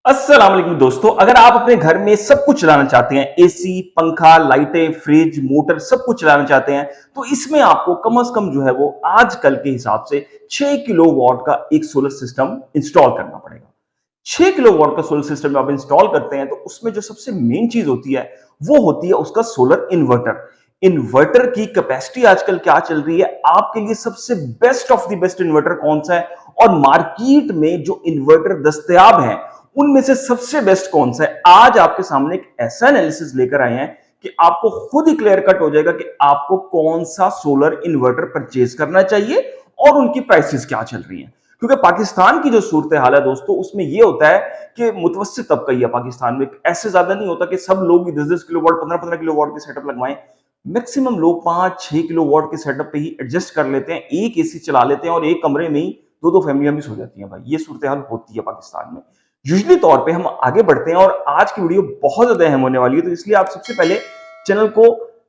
अस्सलाम वालेकुम दोस्तों, अगर आप अपने घर में सब कुछ चलाना चाहते हैं, एसी, पंखा, लाइटें, फ्रिज, मोटर सब कुछ चलाना चाहते हैं, तो इसमें आपको कम से कम जो है वो आजकल के हिसाब से 6 किलोवाट का एक सोलर सिस्टम इंस्टॉल करना पड़ेगा। 6 किलोवाट का सोलर सिस्टम जब आप इंस्टॉल करते हैं तो उसमें जो सबसे मेन चीज होती है वो होती है उसका सोलर इन्वर्टर। इन्वर्टर की कैपेसिटी आजकल क्या चल रही है, आपके लिए सबसे best of the best inverter कौन सा है और मार्केट में जो इन्वर्टर दस्तयाब है उनमें से सबसे बेस्ट कौन सा है। आज आपके सामने एक ऐसा एनालिसिस लेकर आए हैं कि आपको खुद ही क्लियर कट हो जाएगा कि आपको कौन सा सोलर इन्वर्टर परचेज करना चाहिए और उनकी प्राइसेस क्या चल रही हैं। क्योंकि पाकिस्तान की जो सूरत हाल है दोस्तों, उसमें यह होता है कि मुतवस्सित तबका ही है पाकिस्तान में, ऐसे ज्यादा नहीं होता कि सब लोग 10-10 किलोवाट 15-15 किलोवाट के सेटअप लगवाएं। मैक्सिमम लोग 5-6 किलोवाट के सेटअप पे ही एडजस्ट कर लेते हैं, एक एसी चला लेते हैं और एक कमरे में ही दो दो फैमिलियां भी सो जाती हैं। भाई ये सूरत हाल होती है पाकिस्तान में। यूजुअली तौर पे हम आगे बढ़ते हैं और आज की वीडियो बहुत ज्यादा अहम होने वाली है, तो इसलिए आप सबसे पहले चैनल को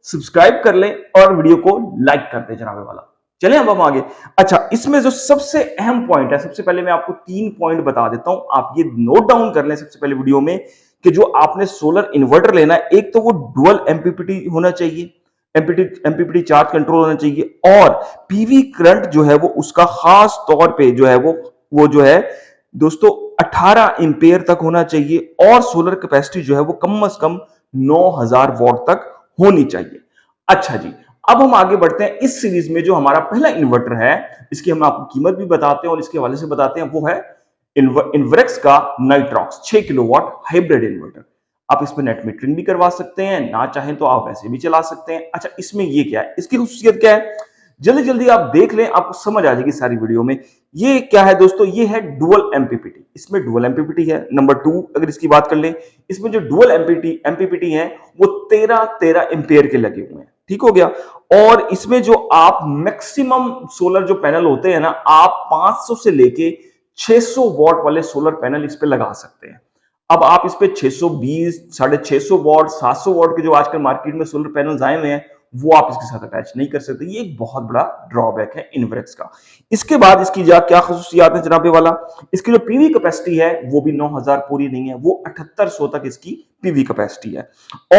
सब्सक्राइब कर लें और वीडियो को लाइक कर दें जनाबे वाला। चलें अब हम आगे। अच्छा, इसमें जो सबसे अहम पॉइंट है, सबसे पहले मैं आपको 3 पॉइंट बता देता हूं, आप ये नोट डाउन कर लें सबसे पहले वीडियो में कि जो आपने सोलर इन्वर्टर लेना है, एक तो वो डुअल एमपीपीटी होना चाहिए, एमपीपीटी चार्ज कंट्रोल होना चाहिए और पीवी करंट जो है वो उसका खास तौर पे जो है वो जो है दोस्तों 18 एम्पेयर तक होना चाहिए और सोलर कैपेसिटी जो है वो कम से कम 9000 वॉट तक होनी चाहिए। अच्छा जी, अब हम आगे बढ़ते हैं। इस सीरीज में जो हमारा पहला इन्वर्टर है, इसकी हम आपको कीमत भी बताते हैं और इसके हवाले से बताते हैं, वो है इन्वर्क्स का नाइट्रॉक्स 6 किलोवाट हाइब्रिड इन्वर्टर। आप इसमें नेट मीटरिंग भी करवा सकते हैं, ना चाहें तो आप वैसे भी चला सकते हैं। अच्छा, इसमें ये क्या है, इसकी खुसूसियत क्या है, जल्दी जल्दी आप देख लें, आपको समझ आ जाएगी सारी वीडियो में। ये क्या है दोस्तों, ये है डुअल एमपीपीटी। इसमें डुअल एमपीपीटी है। नंबर 2 अगर इसकी बात कर लें, इसमें जो डुअल एमपीपीटी है वो 13 एम्पेयर के लगे हुए हैं। ठीक हो गया। और इसमें जो आप मैक्सिमम सोलर जो पैनल होते हैं ना, आप 500 से लेके 600 वॉट वाले सोलर पैनल इस पे लगा सकते हैं। अब आप इस पे 620, 650 वॉट, 700 वॉट के जो आजकल मार्केट में सोलर पैनल्स आए हुए हैं, वो आप इसके साथ अटैच नहीं कर सकते। ये एक बहुत बड़ा ड्रॉबैक है इन्वर्क्स का। इसके बाद इसकी क्या खसूसियात है जनाबे वाला, इसकी जो पीवी कैपेसिटी है वो भी 9000 पूरी नहीं है, वो 7800 तक इसकी पीवी कैपेसिटी है।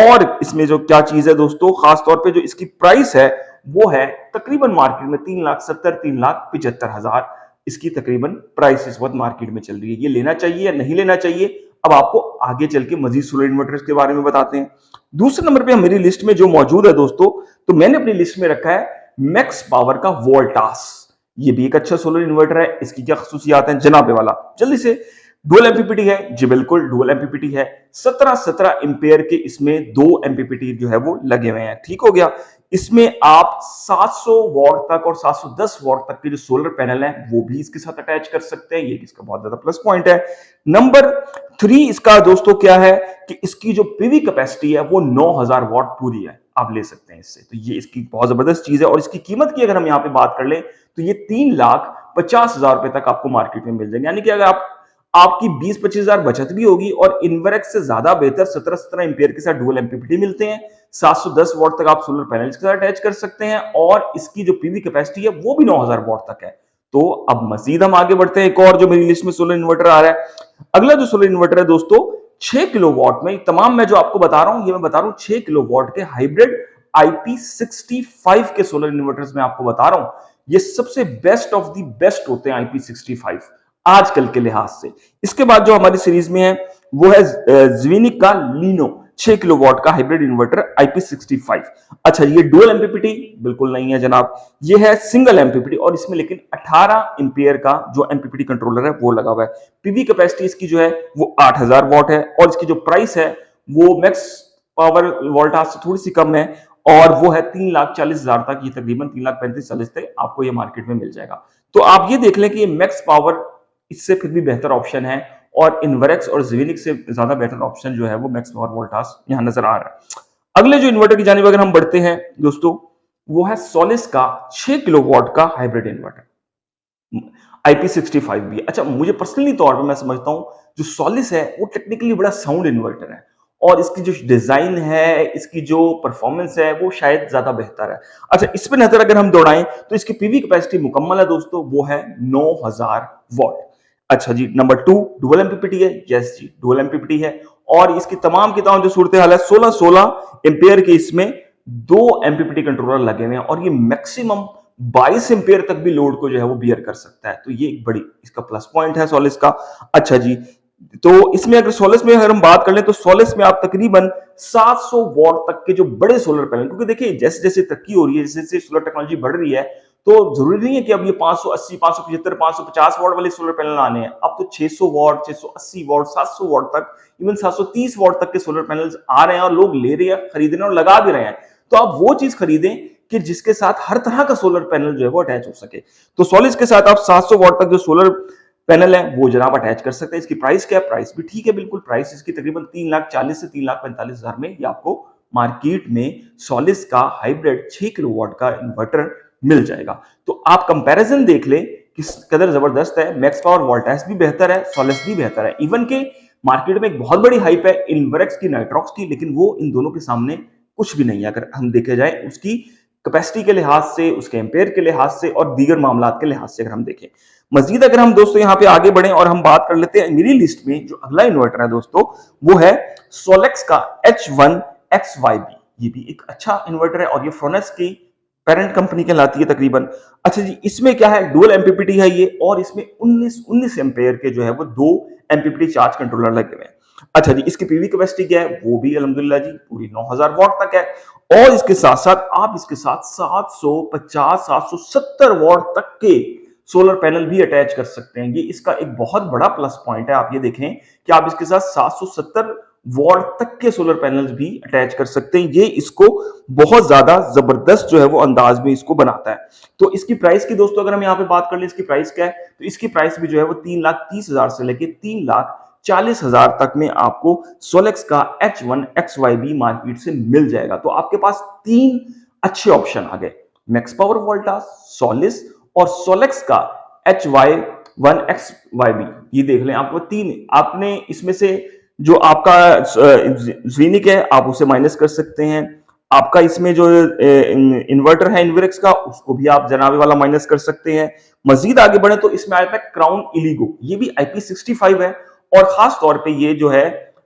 और इसमें जो क्या चीज है दोस्तों, खास तौर पे जो इसकी प्राइस है वो है तकरीबन मार्केट में 3,70,000 3,75,000 इसकी तकरीबन प्राइस इस वक्त मार्केट में चल रही है। ये लेना चाहिए या नहीं लेना चाहिए, अब आपको आगे चल के मजीद सोलर इन्वर्टर्स के बारे में बताते हैं। दूसरे नंबर पे मेरी लिस्ट में जो मौजूद है दोस्तों, तो मैंने अपनी लिस्ट में रखा है मैक्स पावर का वोल्टास। ये भी एक अच्छा सोलर इन्वर्टर है। इसकी क्या खसूसियात हैं जनाबे वाला, जल्दी से। डुअल एमपीपीटी है जी, बिल्कुल डुअल एमपीपीटी है। 17 एम्पेयर के इसमें 2 एमपीपीटी जो है वो लगे हुए हैं। ठीक हो गया। इसमें आप 700 वॉट तक और 710 वॉट तक के जो सोलर पैनल हैं वो भी इसके साथ अटैच कर सकते हैं। ये इसका बहुत ज्यादा प्लस पॉइंट है। नंबर 3 इसका दोस्तों क्या है कि इसकी जो पीवी कैपेसिटी है वो 9000 वॉट पूरी है, आप ले सकते हैं इससे। तो ये इसकी बहुत जबरदस्त चीज है। और इसकी कीमत की अगर हम यहाँ पे बात कर लें तो ये 3,50,000 रुपए तक आपको मार्केट में मिल जाएंगे। यानी कि अगर आपकी 20-25 हजार बचत भी होगी और इन्वर्क्स से ज्यादा बेहतर 17 एम्पियर के साथ डुअल एमपीपीटी मिलते हैं। 710 वॉट तक आप सोलर पैनल्स के साथ अटैच कर सकते हैं और इसकी जो पीवी कैपेसिटी है वो भी 9000 वॉट तक है। तो अब मजीद हम आगे बढ़ते हैं। एक और जो मेरी लिस्ट में सोलर इन्वर्टर आ रहा है, अगला जो सोलर इन्वर्टर है दोस्तों 6 किलोवाट में, तमाम मैं जो आपको बता रहा हूं ये मैं बता रहा हूं 6 किलोवाट के हाइब्रिड IP65 के सोलर इन्वर्टर्स में आपको बता रहा हूं। ये सबसे बेस्ट ऑफ द बेस्ट होते हैं IP65 आजकल के लिहाज से। इसके बाद जो हमारी सीरीज में है वो है ज़वीनिक का लीनो 6 किलोवाट का हाइब्रिड इन्वर्टर IP65। अच्छा, ये डुअल एमपीपीटी बिल्कुल नहीं है जनाब, ये है सिंगल एमपीपीटी और इसमें लेकिन 18 एम्पियर का जो एमपीपीटी कंट्रोलर है वो लगा हुआ है। पीवी कैपेसिटी इसकी जो है वो 8000 वॉट है और इसकी जो प्राइस है वो मैक्स पावर वोल्टास से थोड़ी सी कम है और वो है 3,40,000 तक। ये तकरीबन 3,35,40 तक आपको ये मार्केट में मिल जाएगा। तो आप ये देख लें कि ये मैक्स पावर इससे फिर भी बेहतर ऑप्शन है और इन्वर्क्स और ज़वीनिक से ज्यादा बेहतर ऑप्शन जो है वो मैक्स पावर वोल्टास यहां नजर आ रहा है। अगले जो इन्वर्टर की जानिब अगर हम बढ़ते हैं दोस्तों, वो है सोलिस का 6 किलोवाट का हाइब्रिड इन्वर्टर IP65 भी। अच्छा, मुझे पर्सनली तौर पे मैं समझता हूं जो सोलिस है वो टेक्निकली बड़ा साउंड इन्वर्टर है और इसकी जो डिजाइन है, इसकी जो परफॉर्मेंस है वो शायद ज्यादा बेहतर है। अच्छा, इस पे नजर अगर हम दौड़ाएं तो इसकी पीवी कैपेसिटी मुकम्मल है दोस्तों, वो है 9000 वॉट। अच्छा जी, नंबर 2 डुअल एमपीपीटी है। यस जी, डुअल एमपीपीटी है और इसकी तमाम की तमाम जो सूरत हाल है 16-16 एम्पेयर के इसमें 2 एमपीपीटी कंट्रोलर लगे हुए हैं और ये मैक्सिमम 22 एम्पेयर तक भी लोड को जो है वो बियर कर सकता है। तो ये एक बड़ी इसका प्लस पॉइंट है सोलिस का। अच्छा जी, तो इसमें अगर सोलिस में अगर हम बात कर लें तो सोलिस में आप तकरीबन 700 वॉट तक के जो बड़े सोलर पैनल, क्योंकि देखिए जैसे जैसे तरक्की हो रही है, जैसे जैसे सोलर टेक्नोलॉजी बढ़ रही है, तो जरूरी नहीं है कि अब ये 580, 575, 550 वॉट वाले सोलर पैनल आने हैं। अब तो 600 वॉट, 680 वॉट, 700 वॉट तक, इवन 730 वॉट तक के सोलर पैनल्स आ रहे हैं और लोग ले रहे हैं, खरीद रहे हैं और लगा भी रहे हैं। तो आप वो चीज खरीदें कि जिसके साथ हर तरह का सोलर पैनल जो है वो अटैच हो सके। तो सोलिस के साथ आप 700 वॉट तक जो सोलर पैनल है वो जनाब अटैच कर सकते हैं। इसकी प्राइस क्या है? प्राइस भी ठीक है, बिल्कुल प्राइस इसकी तकरीबन 3,40,000 से 3,45,000 में ये आपको मार्केट में सोलिस का हाइब्रिड 6 किलोवाट का इन्वर्टर मिल जाएगा। तो आप कंपैरिजन देख ले किस कदर जबरदस्त है। मैक्स पावर वोल्टास भी बेहतर है, सोलिस भी बेहतर है। इवन के मार्केट में एक बहुत बड़ी हाइप है इन्वर्क्स की, नाइट्रॉक्स की, लेकिन वो इन दोनों के सामने कुछ भी नहीं है अगर हम देखे जाए उसकी कैपेसिटी के लिहाज से, उसके एम्पेयर के लिहाज से और दीगर मामलात के लिहाज से अगर हम देखें। मजीद अगर हम दोस्तों यहाँ पे आगे बढ़े और हम बात कर लेते हैं मेरी लिस्ट में जो अगला इन्वर्टर है दोस्तों, वो है सोलेक्स का H1XYB। ये भी एक अच्छा इन्वर्टर है और ये फ्रोनेस की पेरेंट कंपनी कहलाती है तकरीबन। अच्छा जी, इसमें क्या है? डुअल एमपीपीटी है ये और इसमें 19 एम्पेयर के जो है वो 2 एमपीपीटी चार्ज कंट्रोलर लगे हुए हैं। अच्छा जी, इसकी पीवी कैपेसिटी क्या है? वो भी अल्हम्दुलिल्लाह जी पूरी 9000 वॉट तक है और इसके साथ साथ आप इसके साथ 750 770 वॉट तक के सोलर पैनल भी अटैच कर सकते हैं। ये इसका एक बहुत बड़ा प्लस पॉइंट है। आप ये देखें कि आप इसके साथ 770 वॉट तक के सोलर पैनल्स भी अटैच कर सकते हैं। ये इसको बहुत ज्यादा जबरदस्त जो है वो अंदाज में इसको बनाता है। तो इसकी प्राइस की दोस्तों अगर हम यहाँ पे बात कर ले, इसकी प्राइस क्या है? तो इसकी प्राइस भी जो है वो 3,30,000 से लेके 3,40,000 तक में आपको सोलेक्स का H1XYB मार्केट से मिल जाएगा। तो आपके पास 3 अच्छे ऑप्शन आ गए, मैक्स पावर वोल्टास, सोलिस और सोलेक्स का H1XYB। ये देख लें, आपको 3 आपने इसमें से जो आपका ज़ीनिक है आप उसे माइनस कर सकते हैं। आपका इसमें जो इन्वर्टर है इन्वर्क्स का, उसको भी आप जनाबे वाला माइनस कर सकते हैं। मजीद आगे बढ़े तो इसमें आता है क्राउन इलिगो, ये भी IP65 है और खास तौर पे ये जो है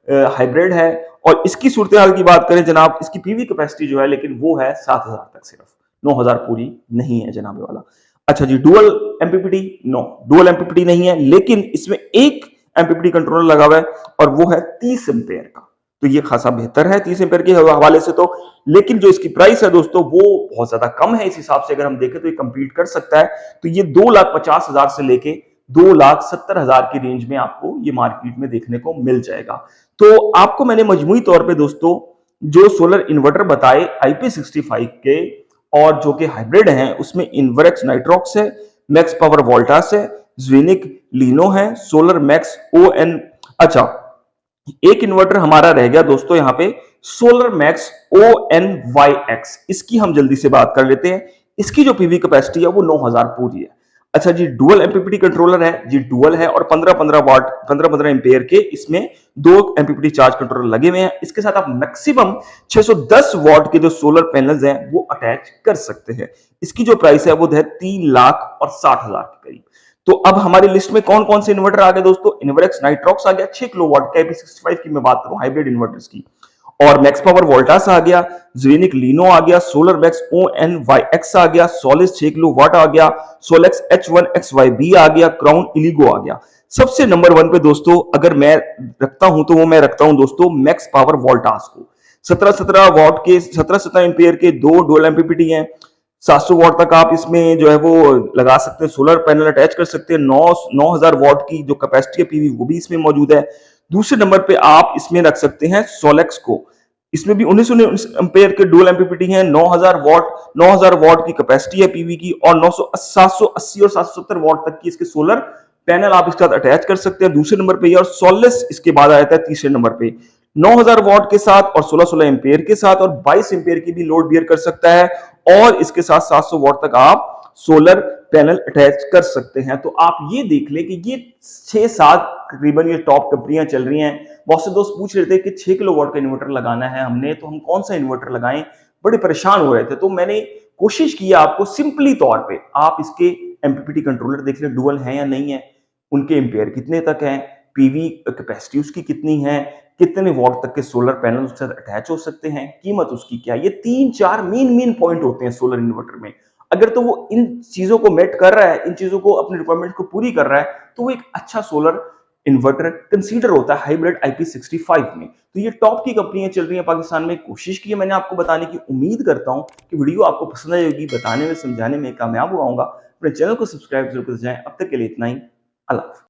हाइब्रिड है और इसकी सूरत हाल की बात करें जनाब, इसकी पीवी कैपेसिटी जो है लेकिन वो है 7,000 तक, सिर्फ 9,000 पूरी नहीं है जनाबे वाला। अच्छा जी, dual MPPT? No, dual MPPT नहीं है, लेकिन इसमें एक एमपीपीटी कंट्रोलर लगा हुआ है और वो है 30 एम्पेयर का। तो ये खासा बेहतर है 30 एम्पेयर के हवाले से तो, लेकिन जो इसकी प्राइस है दोस्तों वो बहुत ज्यादा कम है। इस हिसाब से अगर हम देखें तो ये कंपीट कर सकता है। तो ये 2,50,000 से लेके 2,70,000 की रेंज में आपको ये मार्केट में देखने को मिल जाएगा। तो आपको मैंने मजमूई तौर पे दोस्तों जो सोलर इन्वर्टर बताए IP65 के और जो कि हाइब्रिड हैं, उसमें इन्वर्क्स नाइट्रॉक्स है, मैक्स पावर वोल्टास है, ज़ीनिक लीनो है, सोलर मैक्स ON। अच्छा, एक इन्वर्टर हमारा रह गया दोस्तों यहाँ पे, सोलर मैक्स ONYX। इसकी हम जल्दी से बात कर लेते हैं। इसकी जो पीवी कैपेसिटी है वो 9,000 पूरी है। अच्छा जी, डुअल एमपीपीटी कंट्रोलर है जी, डुअल है और 15-15 वाट 15-15 एम्पेयर के इसमें 2 एमपीपीटी चार्ज कंट्रोलर लगे हुए हैं। इसके साथ आप मैक्सिमम 610 वॉट के जो सोलर पैनल्स हैं वो अटैच कर सकते हैं। इसकी जो प्राइस है वो है 3,60,000 के करीब। तो अब हमारी लिस्ट में कौन कौन से इन्वर्टर आ गए दोस्तों? इन्वर्क्स नाइट्रॉक्स आ गया 6 किलोवाट का IP65 की मैं बात करूं हाइब्रिड इन्वर्टर्स की, और मैक्स पावर वोल्टास आ गया, ज़ीनिक लीनो आ गया, सोलर मैक्स ONYX आ गया, सोलिस 6 किलोवाट आ गया, सोलेक्स H1XYB आ गया, क्राउन इलिगो आ गया। सबसे नंबर 1 पे दोस्तों अगर मैं रखता हूं तो वो मैं रखता हूं दोस्तों मैक्स पावर वोल्टास को। 17-17 वॉट के 17-17 एम्पियर के 2 डुअल एमपीपीटी हैं। 700 वॉट तक आप इसमें जो है वो लगा सकते हैं, सोलर पैनल अटैच कर सकते हैं। 9,000 वॉट की जो कैपेसिटी है पीवी वो भी इसमें मौजूद है। दूसरे नंबर पे आप इसमें रख सकते हैं सोलेक्स को। इसमें भी 19 एम्पेयर के डुअल एमपीपीटी हैं, 9,000 वॉट की कैपेसिटी है पीवी की और 780 और 770 वॉट तक की इसके सोलर पैनल आप इसके साथ अटैच कर सकते हैं। दूसरे नंबर पे, और सोलिस इसके बाद आ जाता है तीसरे नंबर पे, 9,000 वॉट के साथ और 16-16 एम्पेयर के साथ और 22 एम्पेयर की भी लोड बियर कर सकता है और इसके साथ 700 वॉट तक आप सोलर पैनल अटैच कर सकते हैं। तो आप ये देख लें कि ये 6-7 तकरीबन ये टॉप कंपनियां चल रही हैं। बहुत से दोस्त पूछ रहे थे कि 6 किलोवाट का इन्वर्टर लगाना है हमने, तो हम कौन सा इन्वर्टर लगाएं, बड़े परेशान हो रहे थे। तो मैंने कोशिश की आपको सिंपली तौर पे आप इसके एमपीपीटी कंट्रोलर देख लें डुअल है या नहीं है, उनके एम्पेयर कितने तक हैं, पीवी कैपेसिटी उसकी कितनी है, कितने वॉट तक के सोलर पैनल उसके साथ अटैच हो सकते हैं, कीमत उसकी क्या है। ये 3-4 मेन पॉइंट होते हैं सोलर इन्वर्टर में। अगर तो वो इन चीज़ों को मेट कर रहा है, इन चीज़ों को अपनी रिक्वायरमेंट को पूरी कर रहा है, तो वो एक अच्छा सोलर इन्वर्टर कंसीडर होता है हाइब्रिड IP65 में। तो ये टॉप की कंपनियां चल रही हैं पाकिस्तान में। कोशिश की है मैंने आपको बताने की, उम्मीद करता हूं कि वीडियो आपको पसंद आएगी, बताने में समझाने में कामयाब हुआ होगा। अपने चैनल को सब्सक्राइब जरूर कर जाएं। अब तक के लिए इतना ही। अल्लाह हाफ़िज़।